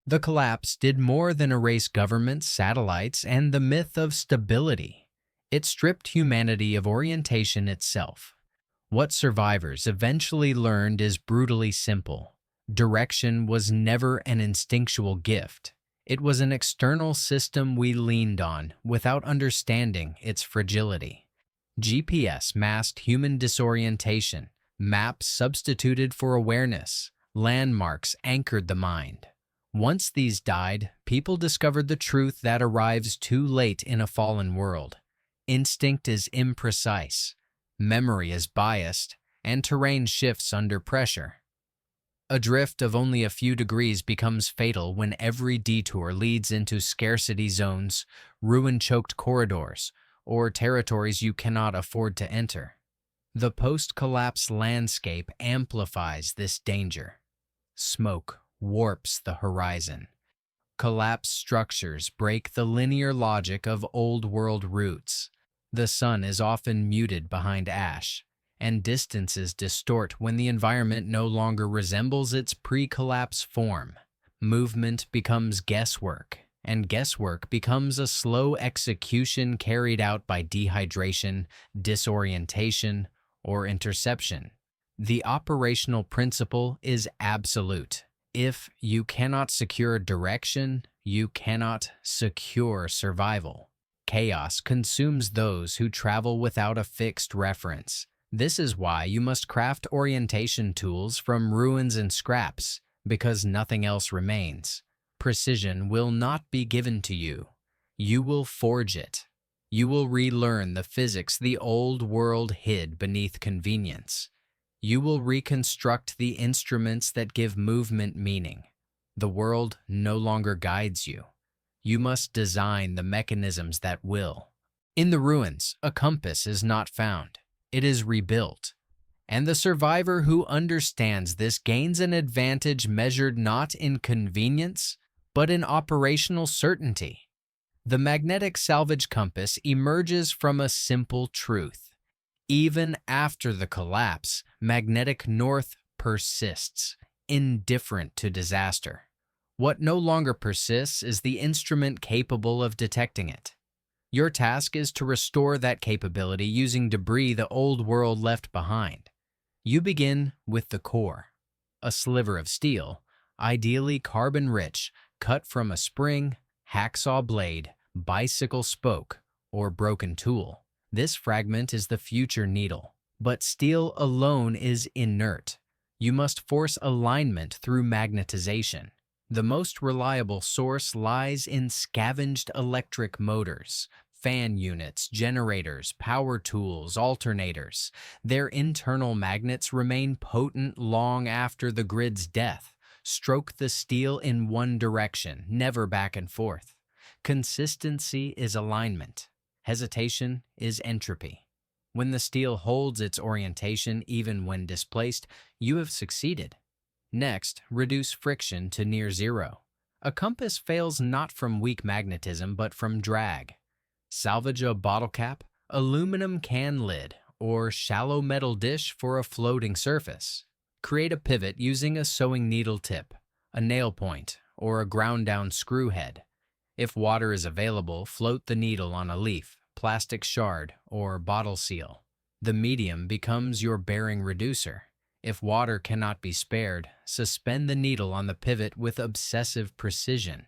The collapse did more than erase governments, satellites, and the myth of stability. It stripped humanity of orientation itself. What survivors eventually learned is brutally simple. Direction was never an instinctual gift. It was an external system we leaned on without understanding its fragility. GPS masked human disorientation. Maps substituted for awareness. Landmarks anchored the mind. Once these died, people discovered the truth that arrives too late in a fallen world. Instinct is imprecise, memory is biased, and terrain shifts under pressure. A drift of only a few degrees becomes fatal when every detour leads into scarcity zones, ruin-choked corridors, or territories you cannot afford to enter. The post-collapse landscape amplifies this danger. Smoke warps the horizon. Collapsed structures break the linear logic of old-world roots. The sun is often muted behind ash, and distances distort when the environment no longer resembles its pre-collapse form. Movement becomes guesswork, and guesswork becomes a slow execution carried out by dehydration, disorientation, or interception. The operational principle is absolute. If you cannot secure direction, you cannot secure survival. Chaos consumes those who travel without a fixed reference. This is why you must craft orientation tools from ruins and scraps, because nothing else remains. Precision will not be given to you. You will forge it. You will relearn the physics the old world hid beneath convenience. You will reconstruct the instruments that give movement meaning. The world no longer guides you. You must design the mechanisms that will. In the ruins, a compass is not found. It is rebuilt. And the survivor who understands this gains an advantage measured not in convenience, but in operational certainty. The magnetic salvage compass emerges from a simple truth. Even after the collapse, magnetic north persists, indifferent to disaster. What no longer persists is the instrument capable of detecting it. Your task is to restore that capability using debris the old world left behind. You begin with the core, a sliver of steel, ideally carbon-rich, cut from a spring, hacksaw blade, bicycle spoke, or broken tool. This fragment is the future needle, but steel alone is inert. You must force alignment through magnetization. The most reliable source lies in scavenged electric motors, fan units, generators, power tools, alternators. Their internal magnets remain potent long after the grid's death. Stroke the steel in one direction, never back and forth. Consistency is alignment. Hesitation is entropy. When the steel holds its orientation even when displaced, you have succeeded. Next, reduce friction to near zero. A compass fails not from weak magnetism but from drag. Salvage a bottle cap, aluminum can lid, or shallow metal dish for a floating surface. Create a pivot using a sewing needle tip, a nail point, or a ground-down screw head. If water is available, float the needle on a leaf, plastic shard, or bottle seal. The medium becomes your bearing reducer. If water cannot be spared, suspend the needle on the pivot with obsessive precision.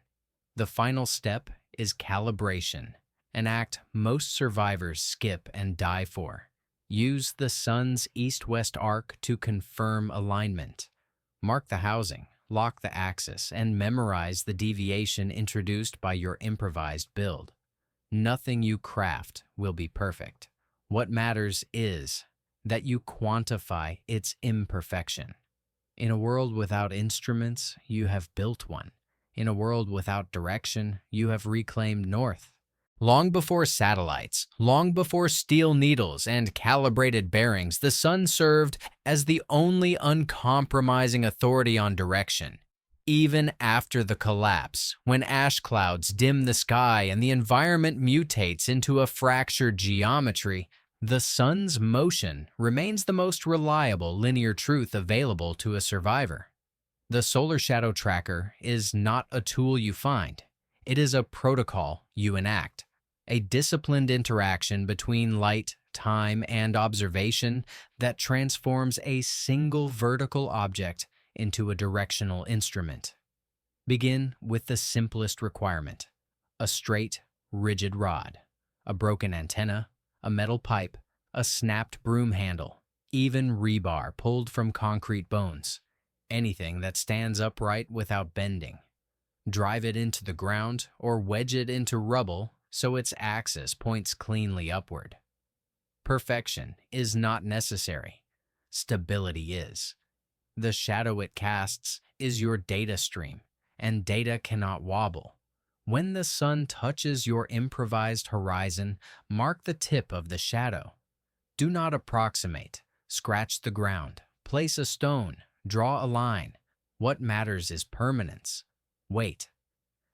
The final step is calibration, an act most survivors skip and die for. Use the sun's east-west arc to confirm alignment. Mark the housing, lock the axis, and memorize the deviation introduced by your improvised build. Nothing you craft will be perfect. What matters is that you quantify its imperfection. In a world without instruments, you have built one. In a world without direction, you have reclaimed north. Long before satellites, long before steel needles and calibrated bearings, the sun served as the only uncompromising authority on direction. Even after the collapse, when ash clouds dim the sky and the environment mutates into a fractured geometry, the sun's motion remains the most reliable linear truth available to a survivor. The solar shadow tracker is not a tool you find. It is a protocol you enact, a disciplined interaction between light, time, and observation that transforms a single vertical object into a directional instrument. Begin with the simplest requirement: a straight, rigid rod, a broken antenna, a metal pipe, a snapped broom handle, even rebar pulled from concrete bones, anything that stands upright without bending. Drive it into the ground or wedge it into rubble so its axis points cleanly upward. Perfection is not necessary. Stability is. The shadow it casts is your data stream, and data cannot wobble. When the sun touches your improvised horizon, mark the tip of the shadow. Do not approximate. Scratch the ground. Place a stone. Draw a line. What matters is permanence. Wait.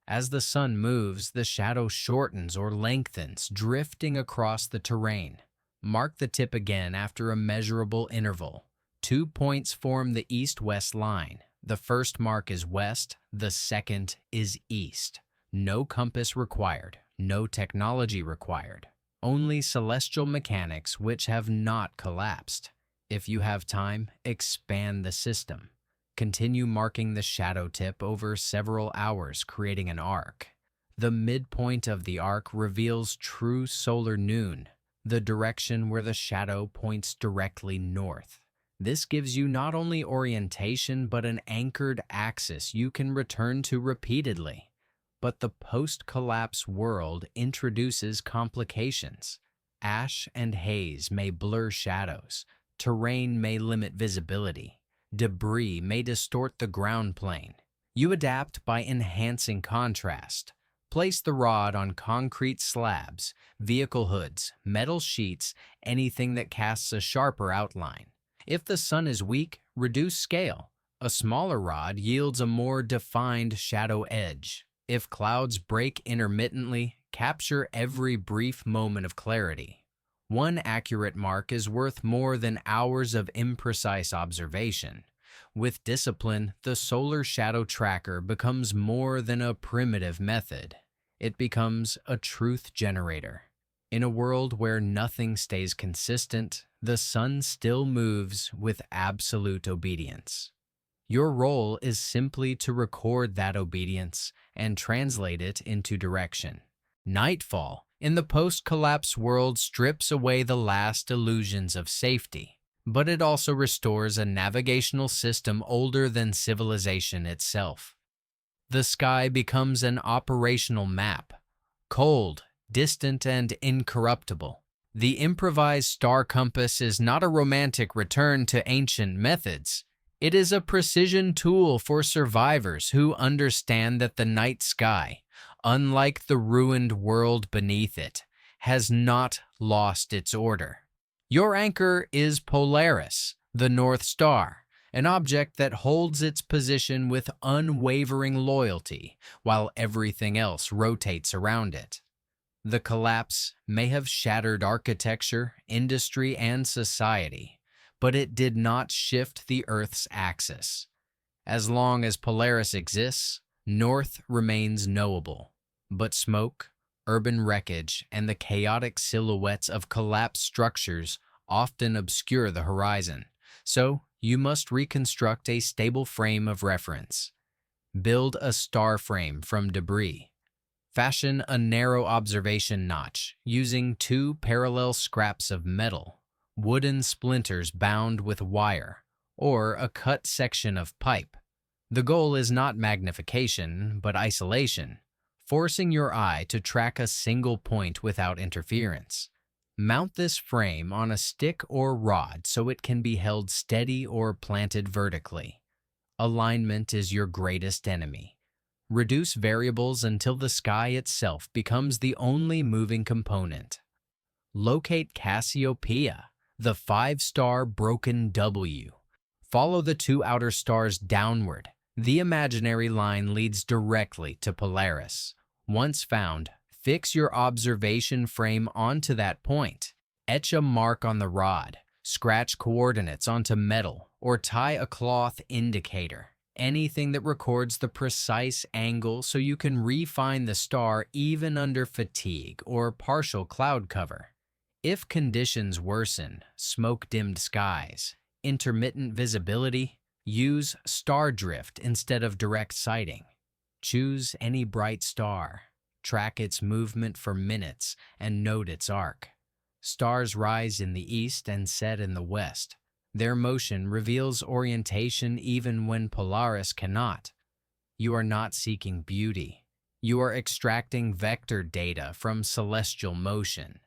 As the sun moves, the shadow shortens or lengthens, drifting across the terrain. Mark the tip again after a measurable interval. 2 points form the east-west line. The first mark is west, the second is east. No compass required, no technology required. Only celestial mechanics which have not collapsed. If you have time, expand the system. Continue marking the shadow tip over several hours, creating an arc. The midpoint of the arc reveals true solar noon, the direction where the shadow points directly north. This gives you not only orientation, but an anchored axis you can return to repeatedly. But the post-collapse world introduces complications. Ash and haze may blur shadows. Terrain may limit visibility. Debris may distort the ground plane. You adapt by enhancing contrast. Place the rod on concrete slabs, vehicle hoods, metal sheets, anything that casts a sharper outline. If the sun is weak, reduce scale. A smaller rod yields a more defined shadow edge. If clouds break intermittently, capture every brief moment of clarity. One accurate mark is worth more than hours of imprecise observation. With discipline, the solar shadow tracker becomes more than a primitive method. It becomes a truth generator. In a world where nothing stays consistent, the sun still moves with absolute obedience. Your role is simply to record that obedience and translate it into direction. Nightfall in the post-collapse world strips away the last illusions of safety, but it also restores a navigational system older than civilization itself. The sky becomes an operational map, cold, distant, and incorruptible. The improvised star compass is not a romantic return to ancient methods. It is a precision tool for survivors who understand that the night sky, unlike the ruined world beneath it, has not lost its order. Your anchor is Polaris, the North Star, an object that holds its position with unwavering loyalty while everything else rotates around it. The collapse may have shattered architecture, industry, and society, but it did not shift the Earth's axis. As long as Polaris exists, North remains knowable, but smoke, urban wreckage, and the chaotic silhouettes of collapsed structures often obscure the horizon. So, you must reconstruct a stable frame of reference. Build a star frame from debris. Fashion a narrow observation notch using 2 parallel scraps of metal, wooden splinters bound with wire, or a cut section of pipe. The goal is not magnification, but isolation, forcing your eye to track a single point without interference. Mount this frame on a stick or rod so it can be held steady or planted vertically. Alignment is your greatest enemy. Reduce variables until the sky itself becomes the only moving component. Locate Cassiopeia, the 5-star broken W. Follow the 2 outer stars downward. The imaginary line leads directly to Polaris. Once found, fix your observation frame onto that point. Etch a mark on the rod, scratch coordinates onto metal, or tie a cloth indicator. anything that records the precise angle so you can refine the star even under fatigue or partial cloud cover. If conditions worsen, smoke-dimmed skies, intermittent visibility, use star drift instead of direct sighting. Choose any bright star, track its movement for minutes, and note its arc. Stars rise in the east and set in the west. Their motion reveals orientation even when Polaris cannot. You are not seeking beauty. You are extracting vector data from celestial motion.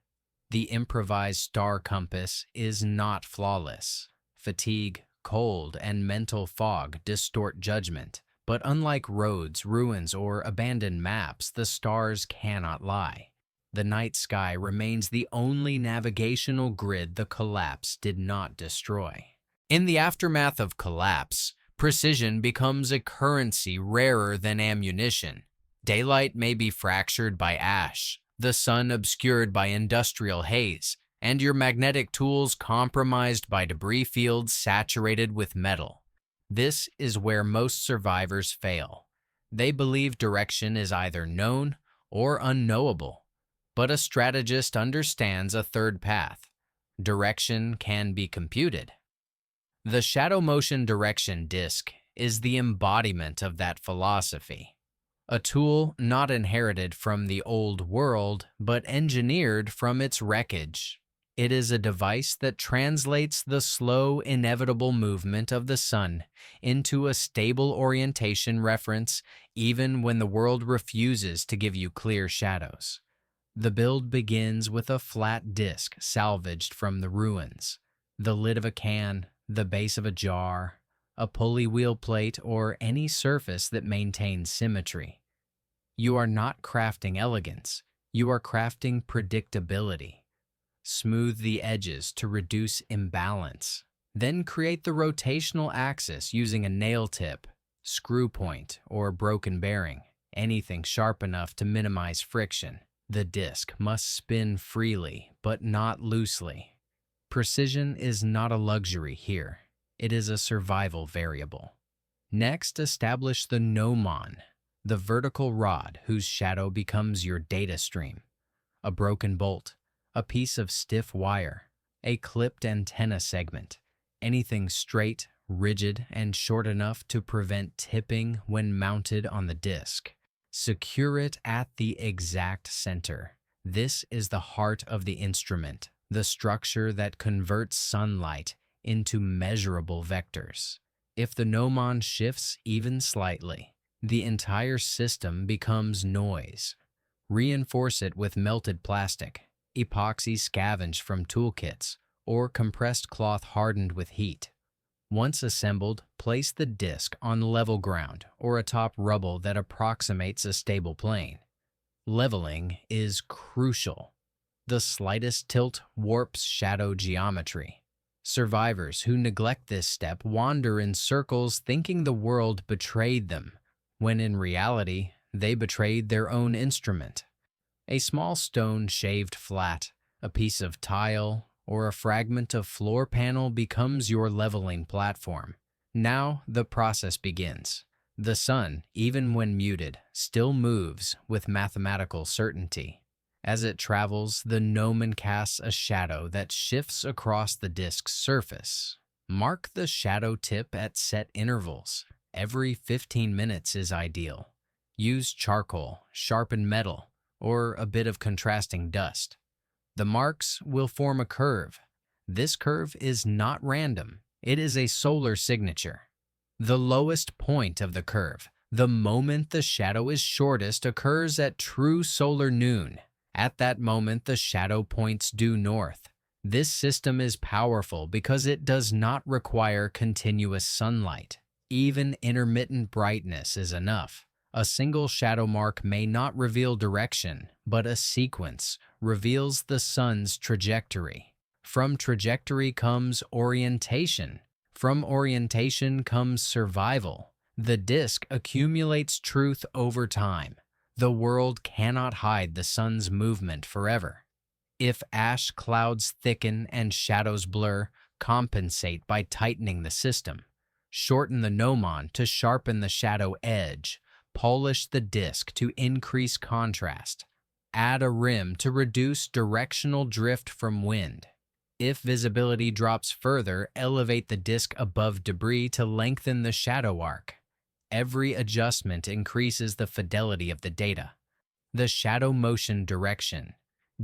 The improvised star compass is not flawless. Fatigue, cold, and mental fog distort judgment. But unlike roads, ruins, or abandoned maps, the stars cannot lie. The night sky remains the only navigational grid the collapse did not destroy. In the aftermath of collapse, precision becomes a currency rarer than ammunition. Daylight may be fractured by ash, the sun obscured by industrial haze, and your magnetic tools compromised by debris fields saturated with metal. This is where most survivors fail. They believe direction is either known or unknowable. But a strategist understands a third path. Direction can be computed. The shadow motion direction disk is the embodiment of that philosophy. A tool not inherited from the old world, but engineered from its wreckage. It is a device that translates the slow, inevitable movement of the sun into a stable orientation reference, even when the world refuses to give you clear shadows. The build begins with a flat disc salvaged from the ruins, the lid of a can, the base of a jar, a pulley wheel plate, or any surface that maintains symmetry. You are not crafting elegance, you are crafting predictability. Smooth the edges to reduce imbalance. Then create the rotational axis using a nail tip, screw point, or broken bearing, anything sharp enough to minimize friction. The disc must spin freely, but not loosely. Precision is not a luxury here. It is a survival variable. Next, establish the gnomon, the vertical rod whose shadow becomes your data stream. A broken bolt, a piece of stiff wire, a clipped antenna segment, anything straight, rigid, and short enough to prevent tipping when mounted on the disc. Secure it at the exact center. This is the heart of the instrument, the structure that converts sunlight into measurable vectors. If the gnomon shifts even slightly, the entire system becomes noise. Reinforce it with melted plastic, epoxy scavenged from toolkits, or compressed cloth hardened with heat. Once assembled, place the disc on level ground or atop rubble that approximates a stable plane. Leveling is crucial. The slightest tilt warps shadow geometry. Survivors who neglect this step wander in circles thinking the world betrayed them, when in reality, they betrayed their own instrument. A small stone shaved flat, a piece of tile, or a fragment of floor panel becomes your leveling platform. Now the process begins. The sun, even when muted, still moves with mathematical certainty. As it travels, the gnomon casts a shadow that shifts across the disk's surface. Mark the shadow tip at set intervals. Every 15 minutes is ideal. Use charcoal, sharpened metal, or a bit of contrasting dust. The marks will form a curve. This curve is not random. It is a solar signature. The lowest point of the curve, the moment the shadow is shortest, occurs at true solar noon. At that moment, the shadow points due north. This system is powerful because it does not require continuous sunlight. Even intermittent brightness is enough. A single shadow mark may not reveal direction, but a sequence reveals the sun's trajectory. From trajectory comes orientation. From orientation comes survival. The disk accumulates truth over time. The world cannot hide the sun's movement forever. If ash clouds thicken and shadows blur, compensate by tightening the system. Shorten the gnomon to sharpen the shadow edge. Polish the disc to increase contrast. Add a rim to reduce directional drift from wind. If visibility drops further, elevate the disc above debris to lengthen the shadow arc. Every adjustment increases the fidelity of the data. The shadow motion direction.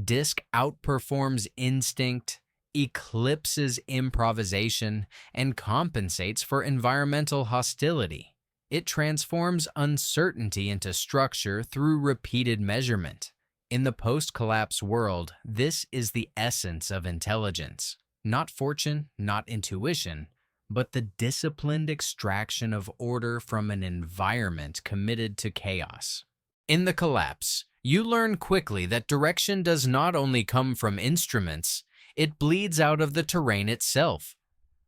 Disc outperforms instinct, eclipses improvisation, and compensates for environmental hostility. It transforms uncertainty into structure through repeated measurement. In the post-collapse world, this is the essence of intelligence. Not fortune, not intuition, but the disciplined extraction of order from an environment committed to chaos. In the collapse, you learn quickly that direction does not only come from instruments, it bleeds out of the terrain itself.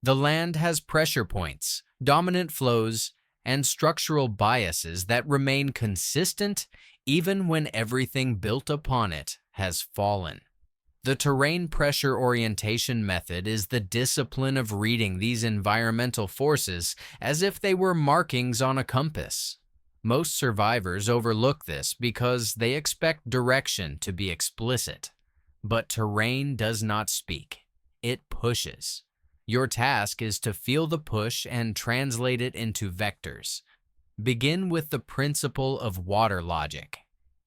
The land has pressure points, dominant flows, and structural biases that remain consistent even when everything built upon it has fallen. The terrain pressure orientation method is the discipline of reading these environmental forces as if they were markings on a compass. Most survivors overlook this because they expect direction to be explicit. But terrain does not speak. It pushes. Your task is to feel the push and translate it into vectors. Begin with the principle of water logic.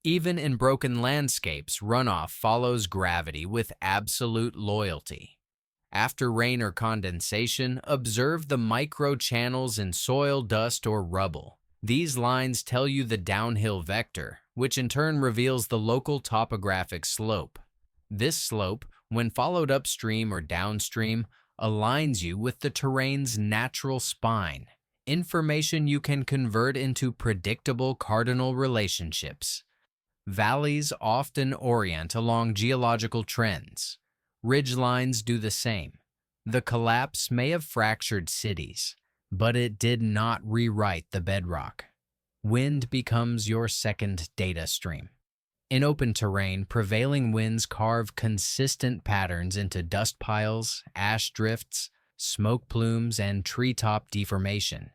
Even in broken landscapes, runoff follows gravity with absolute loyalty. After rain or condensation, observe the microchannels in soil, dust, or rubble. These lines tell you the downhill vector, which in turn reveals the local topographic slope. This slope, when followed upstream or downstream, aligns you with the terrain's natural spine, information you can convert into predictable cardinal relationships. Valleys often orient along geological trends. Ridgelines do the same. The collapse may have fractured cities, but it did not rewrite the bedrock. Wind becomes your second data stream. In open terrain, prevailing winds carve consistent patterns into dust piles, ash drifts, smoke plumes, and treetop deformation.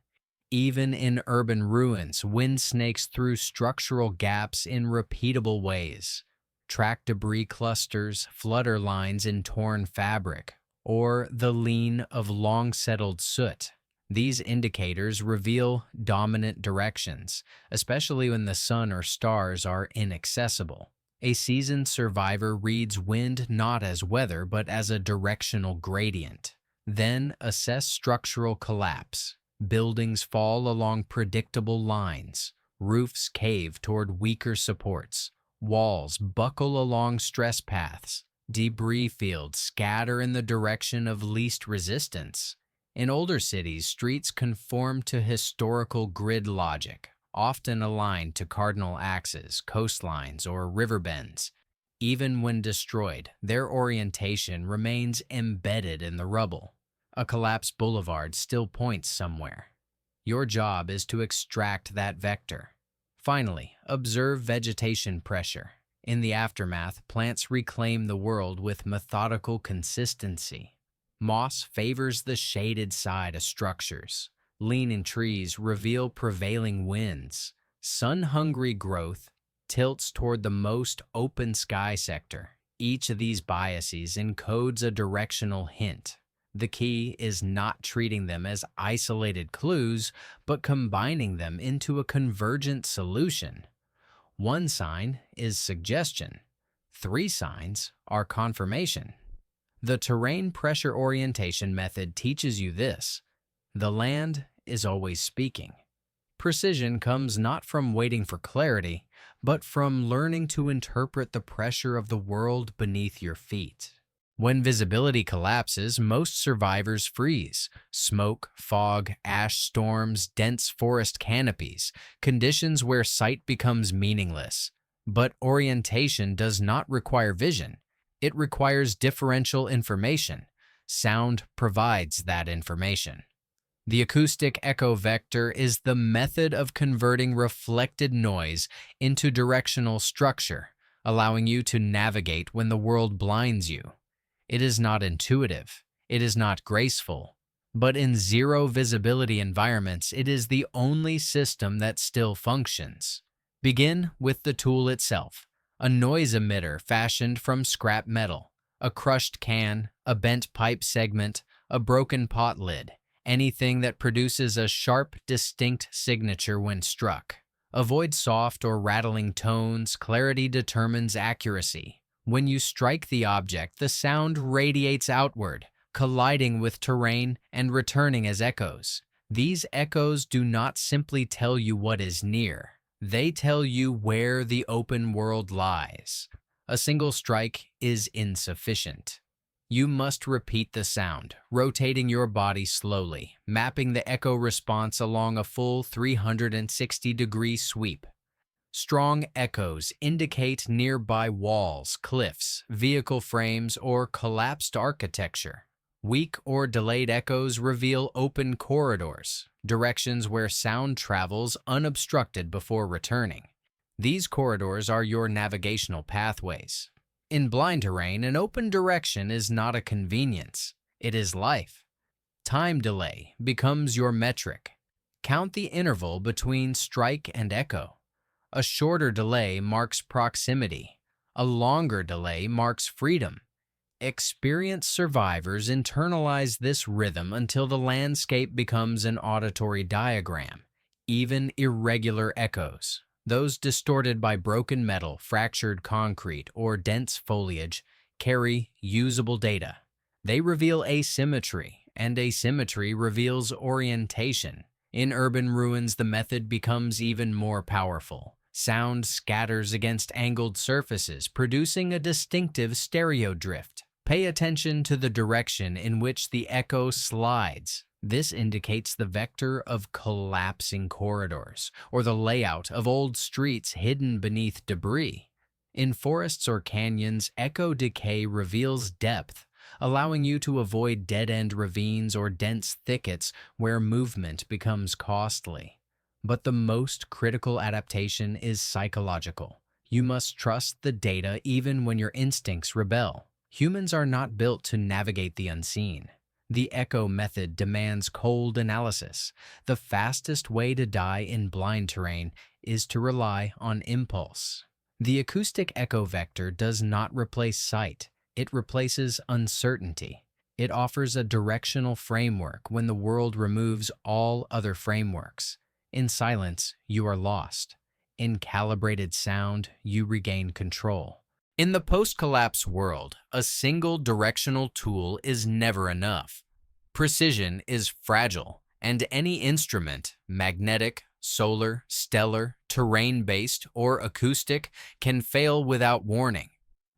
Even in urban ruins, wind snakes through structural gaps in repeatable ways. Track debris clusters, flutter lines in torn fabric, or the lean of long-settled soot. These indicators reveal dominant directions, especially when the sun or stars are inaccessible. A seasoned survivor reads wind not as weather but as a directional gradient. Then assess structural collapse. Buildings fall along predictable lines. Roofs cave toward weaker supports. Walls buckle along stress paths. Debris fields scatter in the direction of least resistance. In older cities, streets conform to historical grid logic, often aligned to cardinal axes, coastlines, or river bends. Even when destroyed, their orientation remains embedded in the rubble. A collapsed boulevard still points somewhere. Your job is to extract that vector. Finally, observe vegetation pressure. In the aftermath, plants reclaim the world with methodical consistency. Moss favors the shaded side of structures. Leaning trees reveal prevailing winds. Sun-hungry growth tilts toward the most open sky sector. Each of these biases encodes a directional hint. The key is not treating them as isolated clues, but combining them into a convergent solution. One sign is suggestion. 3 signs are confirmation. The terrain pressure orientation method teaches you this: the land is always speaking. Precision comes not from waiting for clarity, but from learning to interpret the pressure of the world beneath your feet. When visibility collapses, most survivors freeze. Smoke, fog, ash storms, dense forest canopies, conditions where sight becomes meaningless. But orientation does not require vision. It requires differential information. Sound provides that information. The acoustic echo vector is the method of converting reflected noise into directional structure, allowing you to navigate when the world blinds you. It is not intuitive. It is not graceful. But in zero visibility environments, it is the only system that still functions. Begin with the tool itself, a noise emitter fashioned from scrap metal, a crushed can, a bent pipe segment, a broken pot lid, anything that produces a sharp, distinct signature when struck. Avoid soft or rattling tones. Clarity determines accuracy. When you strike the object, the sound radiates outward, colliding with terrain and returning as echoes. These echoes do not simply tell you what is near. They tell you where the open world lies. A single strike is insufficient. You must repeat the sound, rotating your body slowly, mapping the echo response along a full 360-degree sweep. Strong echoes indicate nearby walls, cliffs, vehicle frames, or collapsed architecture. Weak or delayed echoes reveal open corridors, directions where sound travels unobstructed before returning. These corridors are your navigational pathways. In blind terrain, an open direction is not a convenience, it is life. Time delay becomes your metric. Count the interval between strike and echo. A shorter delay marks proximity. A longer delay marks freedom. Experienced survivors internalize this rhythm until the landscape becomes an auditory diagram. Even irregular echoes, those distorted by broken metal, fractured concrete, or dense foliage, carry usable data. They reveal asymmetry, and asymmetry reveals orientation. In urban ruins, the method becomes even more powerful. Sound scatters against angled surfaces, producing a distinctive stereo drift. Pay attention to the direction in which the echo slides. This indicates the vector of collapsing corridors, or the layout of old streets hidden beneath debris. In forests or canyons, echo decay reveals depth, allowing you to avoid dead-end ravines or dense thickets where movement becomes costly. But the most critical adaptation is psychological. You must trust the data even when your instincts rebel. Humans are not built to navigate the unseen. The echo method demands cold analysis. The fastest way to die in blind terrain is to rely on impulse. The acoustic echo vector does not replace sight. It replaces uncertainty. It offers a directional framework when the world removes all other frameworks. In silence, you are lost. In calibrated sound, you regain control. In the post-collapse world, a single directional tool is never enough. Precision is fragile, and any instrument, magnetic, solar, stellar, terrain-based, or acoustic, can fail without warning.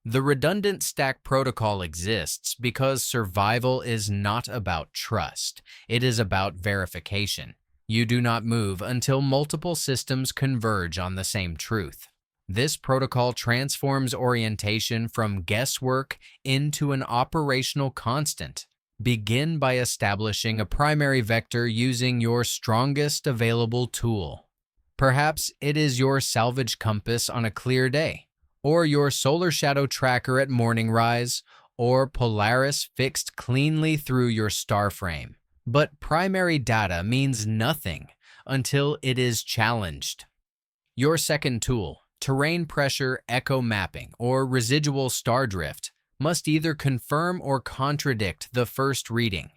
The redundant stack protocol exists because survival is not about trust. It is about verification. You do not move until multiple systems converge on the same truth. This protocol transforms orientation from guesswork into an operational constant. Begin by establishing a primary vector using your strongest available tool. Perhaps it is your salvaged compass on a clear day, or your solar shadow tracker at morning rise, or Polaris fixed cleanly through your star frame. But primary data means nothing until it is challenged. Your second tool, terrain pressure echo mapping, or residual star drift, must either confirm or contradict the first reading.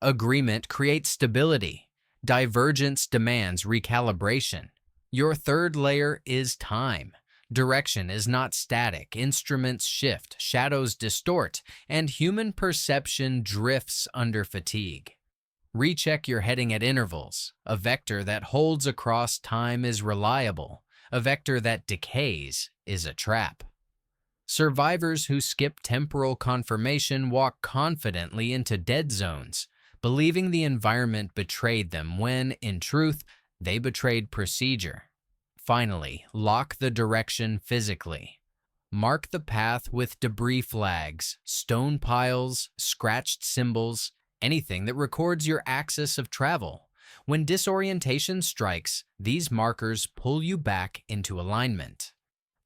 Agreement creates stability. Divergence demands recalibration. Your third layer is time. Direction is not static. Instruments shift, shadows distort, and human perception drifts under fatigue. Recheck your heading at intervals. A vector that holds across time is reliable. A vector that decays is a trap. Survivors who skip temporal confirmation walk confidently into dead zones, believing the environment betrayed them when, in truth, they betrayed procedure. Finally, lock the direction physically. Mark the path with debris flags, stone piles, scratched symbols, anything that records your axis of travel. When disorientation strikes, these markers pull you back into alignment.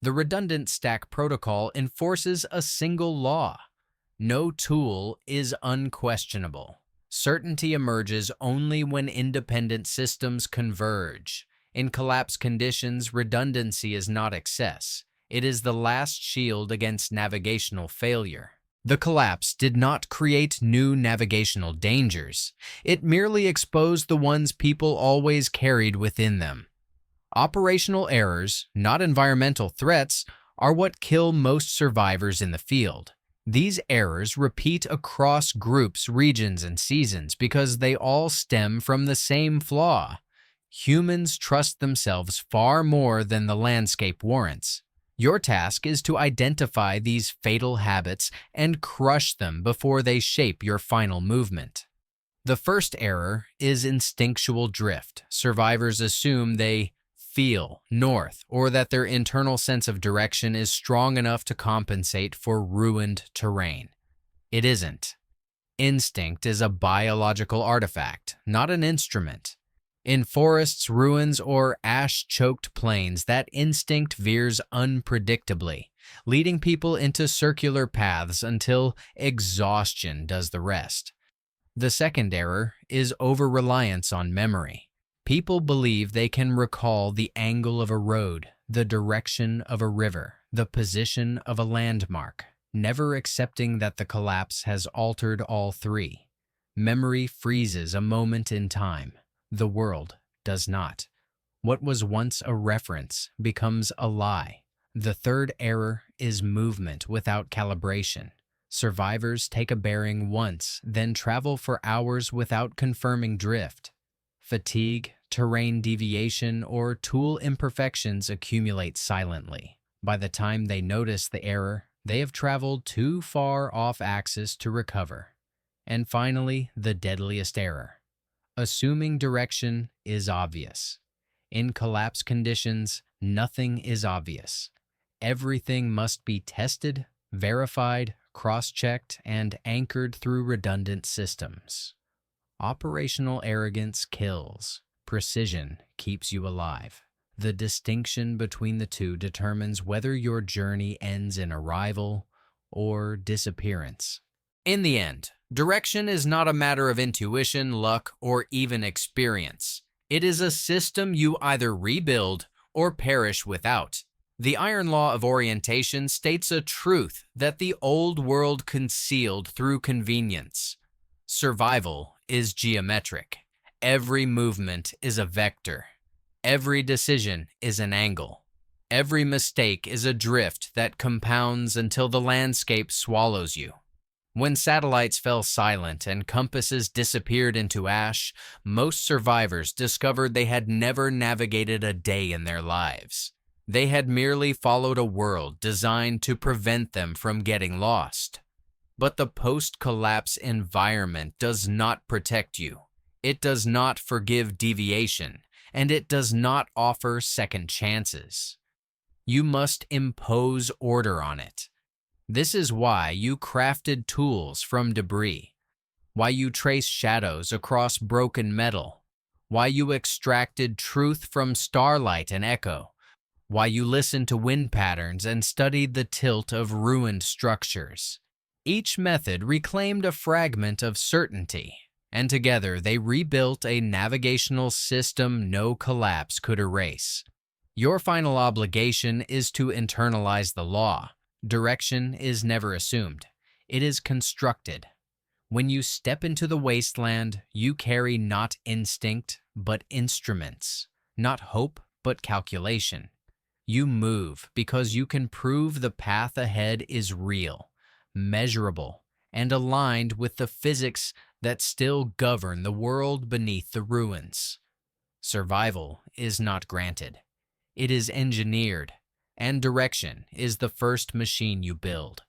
The redundant stack protocol enforces a single law. No tool is unquestionable. Certainty emerges only when independent systems converge. In collapse conditions, redundancy is not excess. It is the last shield against navigational failure. The collapse did not create new navigational dangers. It merely exposed the ones people always carried within them. Operational errors, not environmental threats, are what kill most survivors in the field. These errors repeat across groups, regions, and seasons because they all stem from the same flaw. Humans trust themselves far more than the landscape warrants. Your task is to identify these fatal habits and crush them before they shape your final movement. The first error is instinctual drift. Survivors assume they feel north, or that their internal sense of direction is strong enough to compensate for ruined terrain. It isn't. Instinct is a biological artifact, not an instrument. In forests, ruins, or ash-choked plains, that instinct veers unpredictably, leading people into circular paths until exhaustion does the rest. The second error is over-reliance on memory. People believe they can recall the angle of a road, the direction of a river, the position of a landmark, never accepting that the collapse has altered all three. Memory freezes a moment in time. The world does not. What was once a reference becomes a lie. The third error is movement without calibration. Survivors take a bearing once, then travel for hours without confirming drift. Fatigue, terrain deviation, or tool imperfections accumulate silently. By the time they notice the error, they have traveled too far off axis to recover. And finally, the deadliest error. Assuming direction is obvious. In collapse conditions, nothing is obvious. Everything must be tested, verified, cross-checked, and anchored through redundant systems. Operational arrogance kills. Precision keeps you alive. The distinction between the two determines whether your journey ends in arrival or disappearance. In the end, direction is not a matter of intuition, luck, or even experience. It is a system you either rebuild or perish without. The iron law of orientation states a truth that the old world concealed through convenience. Survival is geometric. Every movement is a vector. Every decision is an angle. Every mistake is a drift that compounds until the landscape swallows you. When satellites fell silent and compasses disappeared into ash, most survivors discovered they had never navigated a day in their lives. They had merely followed a world designed to prevent them from getting lost. But the post-collapse environment does not protect you. It does not forgive deviation, and it does not offer second chances. You must impose order on it. This is why you crafted tools from debris, why you traced shadows across broken metal, why you extracted truth from starlight and echo, why you listened to wind patterns and studied the tilt of ruined structures. Each method reclaimed a fragment of certainty, and together they rebuilt a navigational system no collapse could erase. Your final obligation is to internalize the law. Direction is never assumed. It is constructed. When you step into the wasteland, you carry not instinct, but instruments, not hope, but calculation. You move because you can prove the path ahead is real, measurable, and aligned with the physics that still govern the world beneath the ruins. Survival is not granted. It is engineered, and direction is the first machine you build.